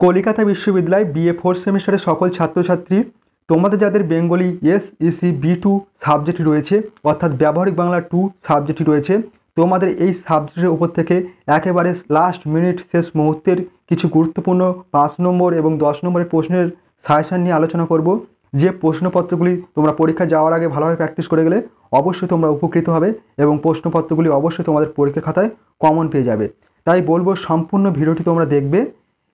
কলিকাতা বিশ্ববিদ্যালয় BA fourth সেমিস্টারের সকল ছাত্রছাত্রী, তোমাদের যাদের বেঙ্গলি এসইসি বি2 সাবজেক্ট রয়েছে, অর্থাৎ ব্যবহারিক বাংলা 2 সাবজেক্ট রয়েছে, তোমাদের এই সাবজেক্টের উপর থেকে একেবারে লাস্ট মিনিট শেষ মুহূর্তের কিছু গুরুত্বপূর্ণ 5 নম্বর এবং 10 নম্বরের প্রশ্নের সাজেশন নিয়ে আলোচনা করব। যে প্রশ্নপত্রগুলি তোমরা পরীক্ষা যাওয়ার আগে ভালোভাবে প্র্যাকটিস করে গেলে অবশ্যই তোমরা উপকৃত হবে এবং প্রশ্নপত্রগুলি অবশ্যই তোমাদের পরীক্ষার খাতায় কমন পেয়ে যাবে। তাই বলবো সম্পূর্ণ ভিডিওটি তোমরা দেখবে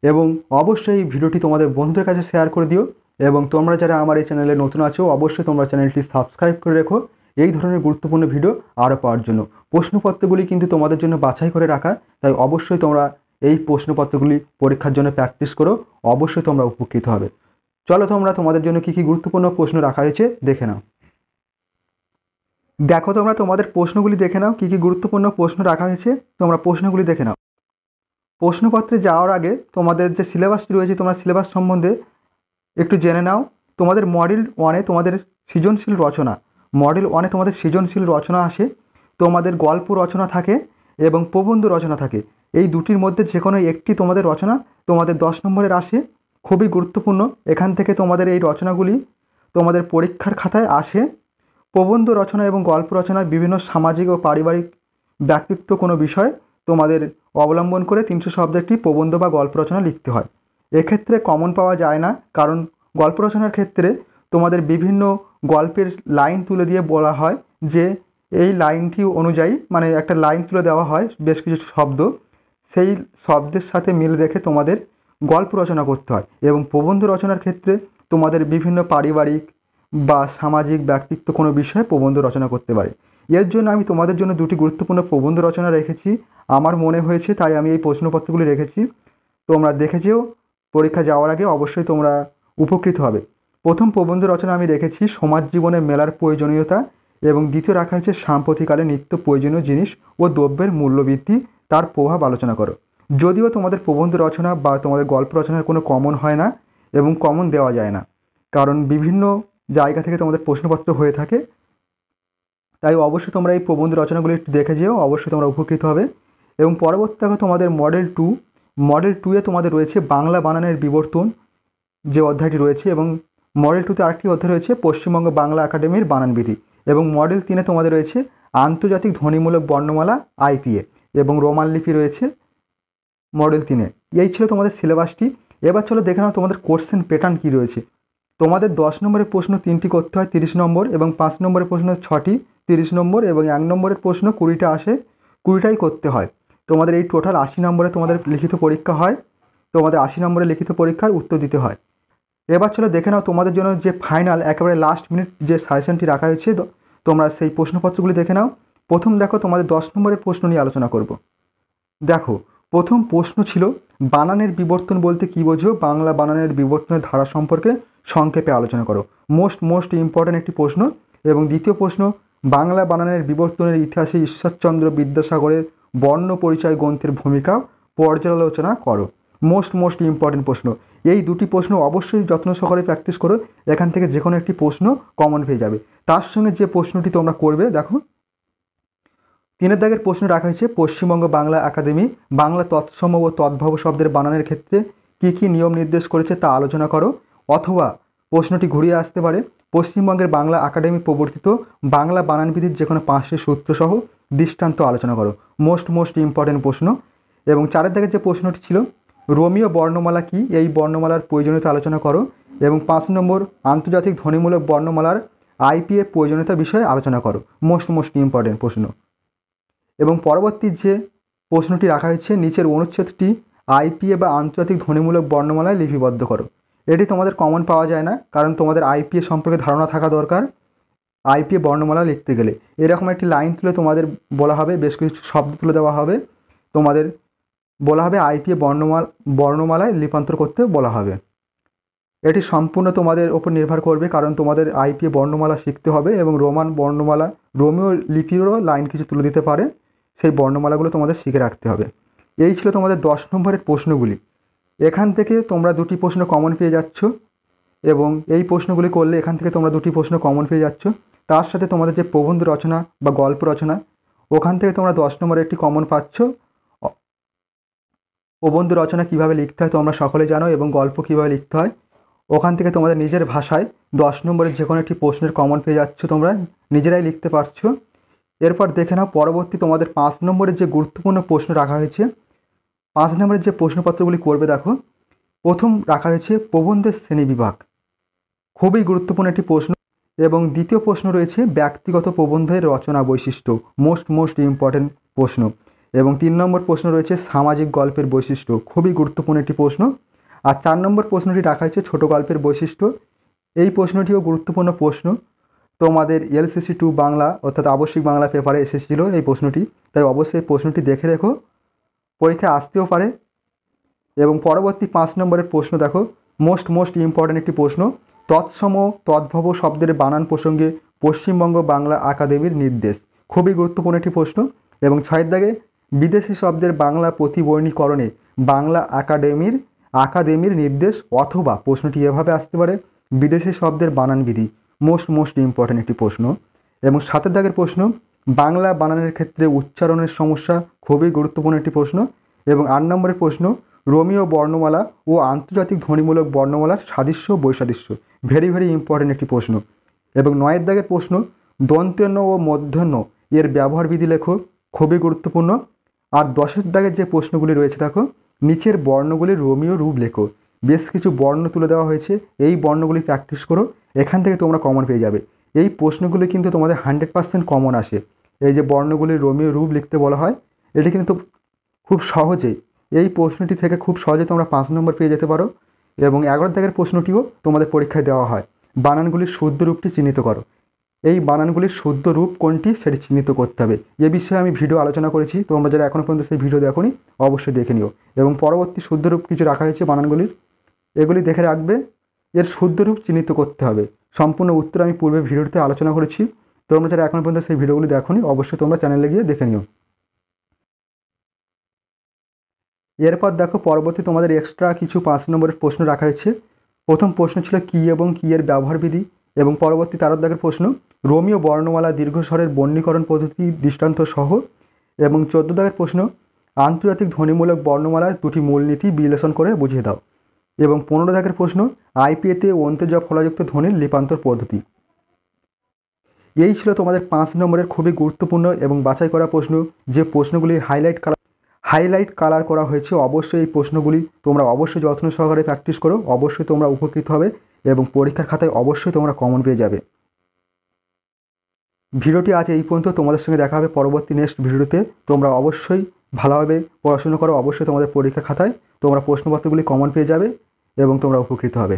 এবং অবশ্যই ভিডিওটি তোমাদের বন্ধুদের কাছে শেয়ার করে দিও এবং তোমরা যারা আমার এই চ্যানেলে নতুন আছো অবশ্যই তোমরা চ্যানেলটি সাবস্ক্রাইব করে রেখো এই ধরনের গুরুত্বপূর্ণ ভিডিও আরও পাওয়ার জন্য। প্রশ্নপত্রগুলি কিন্তু তোমাদের জন্য বাছাই করে রাখা, তাই অবশ্যই তোমরা এই প্রশ্নপত্রগুলি পরীক্ষার জন্য প্র্যাকটিস করো, অবশ্যই তোমরা উপকৃত হবে। চলো তোমরা তোমাদের জন্য কী কী গুরুত্বপূর্ণ প্রশ্ন রাখা হয়েছে দেখে নাও। দেখো তোমরা তোমাদের প্রশ্নগুলি দেখে নাও, কী কী গুরুত্বপূর্ণ প্রশ্ন রাখা হয়েছে তোমরা প্রশ্নগুলি দেখে নাও। প্রশ্নপত্রে যাওয়ার আগে তোমাদের যে সিলেবাসটি রয়েছে তোমরা সিলেবাস সম্বন্ধে একটু জেনে নাও। তোমাদের মডেল 1-এ তোমাদের সৃজনশীল রচনা, মডেল 1-এ তোমাদের সৃজনশীল রচনা আসে, তোমাদের গল্প রচনা থাকে এবং প্রবন্ধ রচনা থাকে। এই দুটির মধ্যে যে কোনো একটি তোমাদের রচনা তোমাদের 10 নম্বরের আসে, খুবই গুরুত্বপূর্ণ। এখান থেকে তোমাদের এই রচনাগুলি তোমাদের পরীক্ষার খাতায় আসে। প্রবন্ধ রচনা এবং গল্প রচনায় বিভিন্ন সামাজিক ও পারিবারিক ব্যক্তিত্ব কোনো বিষয় তোমাদের অবলম্বন করে 300 শব্দের একটি প্রবন্ধ বা গল্প রচনা লিখতে হয়। এক্ষেত্রে কমন পাওয়া যায় না, কারণ গল্প রচনার ক্ষেত্রে তোমাদের বিভিন্ন গল্পের লাইন তুলে দিয়ে বলা হয় যে এই লাইনটি অনুযায়ী, মানে একটা লাইন তুলে দেওয়া হয় বেশ কিছু শব্দ, সেই শব্দের সাথে মিল রেখে তোমাদের গল্প রচনা করতে হয়। এবং প্রবন্ধ রচনার ক্ষেত্রে তোমাদের বিভিন্ন পারিবারিক বা সামাজিক ব্যক্তিত্ব কোনো বিষয়ে প্রবন্ধ রচনা করতে পারে। এর জন্য আমি তোমাদের জন্য দুটি গুরুত্বপূর্ণ প্রবন্ধ রচনা রেখেছি, আমার মনে হয়েছে তাই আমি এই প্রশ্নপত্রগুলি রেখেছি। তোমরা দেখে যেও, পরীক্ষা যাওয়ার আগে অবশ্যই তোমরা উপকৃত হবে। প্রথম প্রবন্ধ রচনা আমি রেখেছি সমাজ জীবনে মেলার প্রয়োজনীয়তা এবং দ্বিতীয় রাখা হয়েছে সাম্প্রতিককালে নিত্য প্রয়োজনীয় জিনিস ও দ্রব্যের মূল্যবৃদ্ধি, তার প্রভাব আলোচনা করো। যদিও তোমাদের প্রবন্ধ রচনা বা তোমাদের গল্প রচনার কোনো কমন হয় না এবং কমন দেওয়া যায় না, কারণ বিভিন্ন জায়গা থেকে তোমাদের প্রশ্নপত্র হয়ে থাকে, তাই অবশ্যই তোমরা এই প্রবন্ধ রচনাগুলি একটু দেখে যেও, অবশ্যই তোমরা উপকৃত হবে। এবং পরবর্তী দেখো তোমাদের মডেল 2, মডেল 2-এ তোমাদের রয়েছে বাংলা বানানের বিবর্তন যে অধ্যায়টি রয়েছে, এবং মডেল 2-তে আরেকটি অধ্যায় রয়েছে পশ্চিমবঙ্গ বাংলা একাডেমির বানানবিধি, এবং মডেল 3-এ তোমাদের রয়েছে আন্তর্জাতিক ধ্বনিমূলক বর্ণমালা আইপিএ এবং রোমান লিপি রয়েছে মডেল 3-এ। এই ছিল তোমাদের সিলেবাসটি। এবার চলো দেখে নাও তোমাদের কোশ্চেন প্যাটার্ন কী রয়েছে। তোমাদের 10 নম্বরের প্রশ্ন 3টি করতে হয় 30 নম্বর, এবং 5 নম্বরের প্রশ্ন 6টি 30 নম্বর, এবং 1 নম্বরের প্রশ্ন 20টা আসে, 20টাই করতে হয়। তোমাদের এই টোটাল 80 নম্বরে তোমাদের লিখিত পরীক্ষা হয়, তোমাদের 80 নম্বরের লিখিত পরীক্ষার উত্তর দিতে হয়। এবার চলো দেখে নাও তোমাদের জন্য যে ফাইনাল একেবারে লাস্ট মিনিট যে সাজেশনটি রাখা হয়েছে, তোমরা সেই প্রশ্নপত্রগুলি দেখে নাও। প্রথম দেখো তোমাদের 10 নম্বরের প্রশ্ন নিয়ে আলোচনা করব। দেখো প্রথম প্রশ্ন ছিল বানানের বিবর্তন বলতে কী বোঝো, বাংলা বানানের বিবর্তনের ধারা সম্পর্কে সংক্ষেপে আলোচনা করো। মোস্ট ইম্পর্ট্যান্ট একটি প্রশ্ন। এবং দ্বিতীয় প্রশ্ন বাংলা বানানের বিবর্তনের ইতিহাসে ঈশ্বরচন্দ্র বিদ্যাসাগরের বর্ণ পরিচয় গ্রন্থের ভূমিকা পর্যালোচনা করো। মোস্ট ইম্পর্ট্যান্ট প্রশ্ন। এই দুটি প্রশ্ন অবশ্যই যত্ন সহকারে প্র্যাকটিস করো, এখান থেকে যে কোনো একটি প্রশ্ন কমন পেয়ে যাবে। তার সঙ্গে যে প্রশ্নটি তোমরা করবে, দেখো 3-এর দাগের প্রশ্ন রাখা হয়েছে পশ্চিমবঙ্গ বাংলা একাডেমি বাংলা তৎসম ও তদ্ভব শব্দের বানানের ক্ষেত্রে কী কী নিয়ম নির্দেশ করেছে তা আলোচনা করো। অথবা প্রশ্নটি ঘুরিয়ে আসতে পারে পশ্চিমবঙ্গের বাংলা একাডেমি প্রবর্তিত বাংলা বানানবিধির যে কোনো 5টি সূত্রসহ দৃষ্টান্ত আলোচনা করো। মোস্ট ইম্পর্ট্যান্ট প্রশ্ন। এবং 4-এর দাগের যে প্রশ্নটি ছিল রোমীয় বর্ণমালা কি, এই বর্ণমালার প্রয়োজনীয়তা আলোচনা করো। এবং 5 নম্বর আন্তর্জাতিক ধ্বনিমূলক বর্ণমালার আইপিএ প্রয়োজনীয়তা বিষয়ে আলোচনা করো। মোস্ট ইম্পর্ট্যান্ট প্রশ্ন। এবং পরবর্তী যে প্রশ্নটি রাখা হয়েছে নিচের অনুচ্ছেদটি আইপিএ বা আন্তর্জাতিক ধ্বনিমূলক বর্ণমালায় লিপিবদ্ধ করো। এটি তোমাদের কমন পাওয়া যায় না, কারণ তোমাদের আইপিএ সম্পর্কে ধারণা থাকা দরকার আইপিএ বর্ণমালা লিখতে গেলে। এরকম একটি লাইন তুলে তোমাদের বলা হবে, বেশ কিছু শব্দ তুলে দেওয়া হবে, তোমাদের বলা হবে আইপিএ বর্ণমালায় লিপান্তর করতে বলা হবে। এটি সম্পূর্ণ তোমাদের ওপর নির্ভর করবে, কারণ তোমাদের আইপিএ বর্ণমালা শিখতে হবে এবং রোমান বর্ণমালা রোমীয় লিপিরও লাইন কিছু তুলে দিতে পারে, সেই বর্ণমালাগুলো তোমাদের শিখে রাখতে হবে। এই ছিল তোমাদের 10 নম্বরের প্রশ্নগুলি। এখান থেকে তোমরা দুটি প্রশ্ন কমন পেয়ে যাচ্ছ, এবং এই প্রশ্নগুলি করলে এখান থেকে তোমরা দুটি প্রশ্ন কমন পেয়ে যাচ্ছ। তার সাথে তোমাদের যে প্রবন্ধ রচনা বা গল্প রচনা, ওখান থেকে তোমরা 10 নম্বরের একটি কমন পাচ্ছ। প্রবন্ধ রচনা কীভাবে লিখতে হয় তোমরা সকলে জানো, এবং গল্প কীভাবে লিখতে হয়। ওখান থেকে তোমাদের নিজের ভাষায় 10 নম্বরের যে কোনো একটি প্রশ্নের কমন পেয়ে যাচ্ছ, তোমরা নিজেরাই লিখতে পারছো। এরপর দেখে নাও পরবর্তী তোমাদের 5 নম্বরের যে গুরুত্বপূর্ণ প্রশ্ন রাখা হয়েছে। 5 নম্বরের যে প্রশ্নপত্রগুলি করবে দেখো, প্রথম রাখা হয়েছে প্রবন্ধের শ্রেণীবিভাগ, খুবই গুরুত্বপূর্ণ একটি প্রশ্ন। এবং দ্বিতীয় প্রশ্ন রয়েছে ব্যক্তিগত প্রবন্ধের রচনা বৈশিষ্ট্য, মোস্ট ইম্পর্টেন্ট প্রশ্ন। এবং 3 নম্বর প্রশ্ন রয়েছে সামাজিক গল্পের বৈশিষ্ট্য, খুবই গুরুত্বপূর্ণ একটি প্রশ্ন। আর 4 নম্বর প্রশ্নটি রাখা হয়েছে ছোট গল্পের বৈশিষ্ট্য। এই প্রশ্নটিও গুরুত্বপূর্ণ প্রশ্ন, তোমাদের LCC 2 বাংলা অর্থাৎ আবশ্যিক বাংলা পেপারে এসেছিল এই প্রশ্নটি, তাই অবশ্যই প্রশ্নটি দেখে রেখো, পরীক্ষায় আসতেও পারে। এবং পরবর্তী 5 নম্বরের প্রশ্ন দেখো, মোস্ট ইম্পর্ট্যান্ট একটি প্রশ্ন, তৎসম তদ্ভব শব্দের বানান প্রসঙ্গে পশ্চিমবঙ্গ বাংলা একাডেমির নির্দেশ, খুবই গুরুত্বপূর্ণ একটি প্রশ্ন। এবং 6 দাগে বিদেশি শব্দের বাংলা প্রতিবর্ণীকরণে বাংলা একাডেমির নির্দেশ, অথবা প্রশ্নটি এভাবে আসতে পারে বিদেশি শব্দের বানান বিধি, মোস্ট ইম্পর্ট্যান্ট একটি প্রশ্ন। এবং 7 দাগের প্রশ্ন, বাংলা বানানের ক্ষেত্রে উচ্চারণের সমস্যা, খুবই গুরুত্বপূর্ণ একটি প্রশ্ন। এবং 8 নম্বরের প্রশ্ন, রোমীয় বর্ণমালা ও আন্তর্জাতিক ধ্বনিমূলক বর্ণমালার সাদৃশ্য বৈসাদৃশ্য, ভেরি ইম্পর্ট্যান্ট একটি প্রশ্ন। এবং 9 দাগের প্রশ্ন, দন্ত্যন্য ও মূর্ধন্য এর ব্যবহার বিধি লেখো, খুবই গুরুত্বপূর্ণ। আর 10 দাগের যে প্রশ্নগুলি রয়েছে দেখো, নিচের বর্ণগুলির রোমীয় রূপ লেখো, বেশ কিছু বর্ণ তুলে দেওয়া হয়েছে, এই বর্ণগুলি প্র্যাকটিস করো, এখান থেকে তোমরা কমন পেয়ে যাবে। এই প্রশ্নগুলি কিন্তু তোমাদের 100% কমন আসে। এই যে বর্ণগুলির রোমীয় রূপ লিখতে বলা হয়, এটি কিন্তু খুব সহজেই, এই প্রশ্নটি থেকে খুব সহজে তোমরা 5 নম্বর পেয়ে যেতে পারো। এবং 11 দাগের প্রশ্নটিও তোমাদের পরীক্ষায় দেওয়া হয়, বানানগুলির শুদ্ধ রূপটি চিহ্নিত করো, এই বানানগুলির শুদ্ধ রূপ কোনটি সেটি চিহ্নিত করতে হবে। এ বিষয়ে আমি ভিডিও আলোচনা করেছি, তোমরা যারা এখনও পর্যন্ত সেই ভিডিও দেখোনি অবশ্যই দেখে নিও। এবং পরবর্তী শুদ্ধ রূপ কিছু রাখা হয়েছে বানানগুলির, এগুলি দেখে রাখবে, এর শুদ্ধ রূপ চিহ্নিত করতে হবে। সম্পূর্ণ উত্তর আমি পূর্বে ভিডিওতে আলোচনা করেছি, তোমরা যারা এখনও পর্যন্ত সেই ভিডিওগুলি দেখোনি অবশ্যই তোমরা চ্যানেলে গিয়ে দেখে নিও। এরপর দেখো পরবর্তী তোমাদের এক্সট্রা কিছু 5 নম্বরের প্রশ্ন রাখা হয়েছে। প্রথম প্রশ্ন ছিল কি এবং কি এর ব্যবহার বিধি। এবং পরবর্তী 13 দাগের প্রশ্ন, রোমীয় বর্ণমালা দীর্ঘস্বরের বর্ণীকরণ পদ্ধতি দৃষ্টান্ত সহ। এবং 14 দাগের প্রশ্ন, আন্তর্জাতিক ধ্বনিমূলক বর্ণমালার দুটি মূলনীতি বিশ্লেষণ করে বুঝিয়ে দাও। এবং 15 দাগের প্রশ্ন, আইপিএতে অন্ত্যজ ফলাযুক্ত ধ্বনির লিপান্তর পদ্ধতি। এই ছিল তোমাদের 5 নম্বরের খুবই গুরুত্বপূর্ণ এবং বাছাই করা প্রশ্ন, যে প্রশ্নগুলি হাইলাইট কালার করা হয়েছে। অবশ্যই এই প্রশ্নগুলি তোমরা অবশ্যই যত্ন সহকারে প্র্যাকটিস করো, অবশ্যই তোমরা উপকৃত হবে এবং পরীক্ষার খাতায় অবশ্যই তোমরা কমন পেয়ে যাবে। ভিডিওটি আজ এই পর্যন্ত, তোমাদের সঙ্গে দেখা হবে পরবর্তী নেক্সট ভিডিওতে। তোমরা অবশ্যই ভালোভাবে পড়াশোনা করো, অবশ্যই তোমাদের পরীক্ষার খাতায় তোমরা প্রশ্নপত্রগুলি কমন পেয়ে যাবে এবং তোমরা উপকৃত হবে।